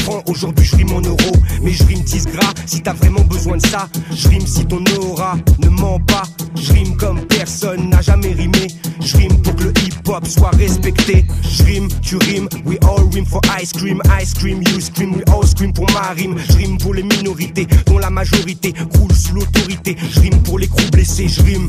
francs, aujourd'hui je rime en euros. Mais je rime 10 gras, si t'as vraiment besoin de ça. Je rime si ton aura ne ment pas. Je rime comme personne n'a jamais rimé. Je rime pour que le hip-hop soit respecté. Je rime, tu rimes, we all rime for ice cream, you scream, we all scream pour ma rime. Je rime pour les minorités, dont la majorité croule sous l'autorité. Je rime pour les coups blessés, je rime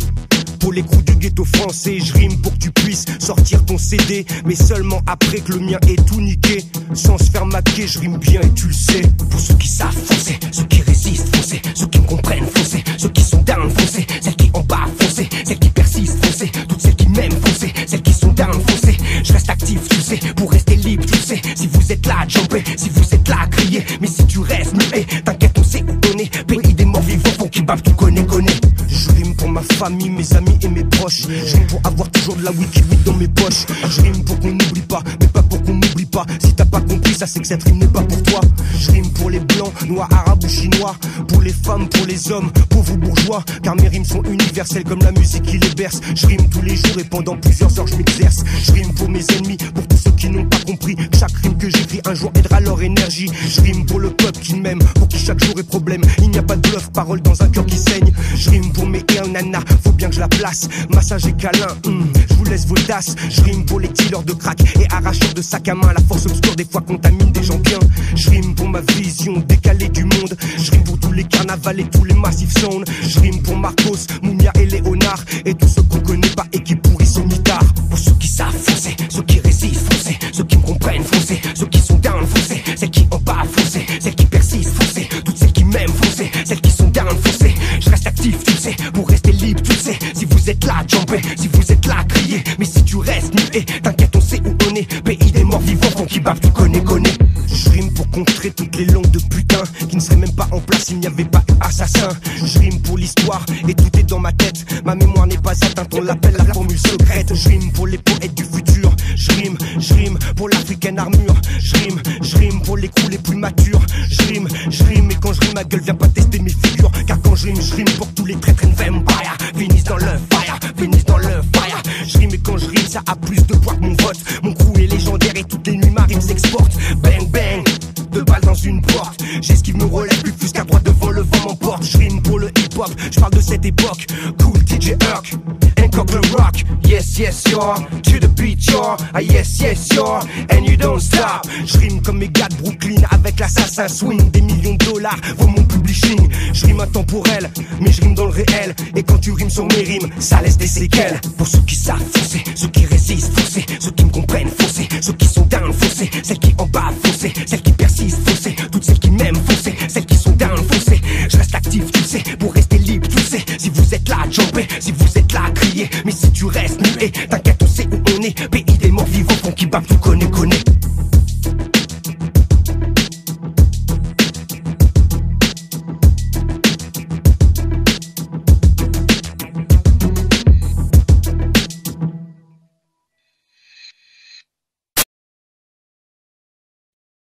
pour les coups du ghetto français. Je rime pour que tu puisses sortir ton CD, mais seulement après que le mien est tout niqué. Sans se faire maquer, je rime bien et tu le sais. Pour ceux qui savent foncer, ceux qui résistent foncer, ceux qui me comprennent foncer, ceux qui sont down foncer, celles qui en bas foncer, celles qui persistent foncer, toutes celles qui m'aiment foncer, celles qui sont down foncer. Je reste actif, tu sais, pour rester libre, tu sais. Si vous êtes là, jumper, si vous êtes là, crier. Mais si tu restes muet, t'inquiète, on sait où donner. Pays des morts vivants, faut qu'ils bavent, tu connais. Je rime pour ma famille, mes amis et mes proches. Je rime pour avoir toujours de la wiki-wiki dans mes poches. Je rime pour qu'on n'oublie pas, mais pas pour qu'on m'oublie pas. Si t'as pas compris, ça c'est que cette rime n'est pas pour toi. Je rime pour les blancs, noirs, arabes ou chinois. Pour les femmes, pour les hommes, pauvres ou bourgeois. Car mes rimes sont universelles comme la musique qui les berce. Je rime tous les jours et pendant plusieurs heures je m'exerce. Je rime pour mes ennemis, pour tous ceux qui n'ont pas compris. Chaque rime que j'écris un jour aidera leur énergie. Je rime pour le peuple qui m'aime, pour qui chaque jour est problème. Il n'y a pas de bluff, parole dans un cœur qui saigne. Je rime pour mes nana, faut bien que je la place. Massage et câlin, je vous laisse vos tasses. Je rime pour les dealers de crack et arracheurs de sac à main. La force obscure des fois contamine des gens bien. Je rime pour ma vision décalée du monde. Je rime pour tous les carnavals et tous les massifs sound. Je rime pour Marcos, Moumia et Léonard. Et tous ceux qu'on connaît pas et qui pourrissent au mitard. Pour ceux qui savent foncer, ceux qui résistent foncer, ceux qui me comprennent foncer, ceux qui sont down foncer, celles qui en bas foncer, celles qui persistent foncer, toutes celles qui m'aiment foncer, celles qui sont down foncer. Je reste actif, tu sais, pour rester libre, tu sais. Si vous êtes là, jumper, si vous êtes là, crier. Mais si tu restes muet, t'inquiète, on sait où on est. Pays des morts vivants, font qui bavent, tu connais. Je rime pour contrer toutes les langues de putain qui ne seraient même pas en place s'il n'y avait pas eu assassin. Je rime pour l'histoire et tout est dans ma tête. Ma mémoire n'est pas atteinte, on l'appelle la formule secrète. Je rime pour les poètes du futur. Je rime pour l'africaine armure. Je rime pour les coups les plus matures. Je rime et quand je rime ma gueule vient pas tester mes figures. Car quand je rime pour tous les traîtres and vampires finissent dans le fire, finissent dans le fire. Je rime et quand je rime ça a plus de poids que mon vote. Mon crew est légendaire et toutes les nuits ma rime s'exporte. Bang bang, deux balles dans une porte. J'esquive, me relève plus qu'à droite devant le vent m'emporte. Je rime pour le hip hop, je parle de cette époque. Cool DJ Herc, Hancock le rock. Yes yes you're, to the beat you're. Ah yes yes you're, and you don't stop. Je rime comme mes gars de Brooklyn avec l'assassin swing. Des millions de dollars vaut mon publishing. Je rime intemporel, mais je rime dans le réel. Et quand tu rimes sur mes rimes, ça laisse des séquelles. Pour ceux qui savent foncer, ceux qui résistent foncer, ceux qui me comprennent foncer, ceux qui sont down foncer, celles qui en bas foncer, celles qui persistent foncer, toutes celles qui m'aiment foncer, celles qui sont down foncer. Je reste actif, tu sais, pour rester libre, tu sais. Si vous êtes là, jumper, si vous êtes là, crier. Mais si tu restes muet, t'inquiète,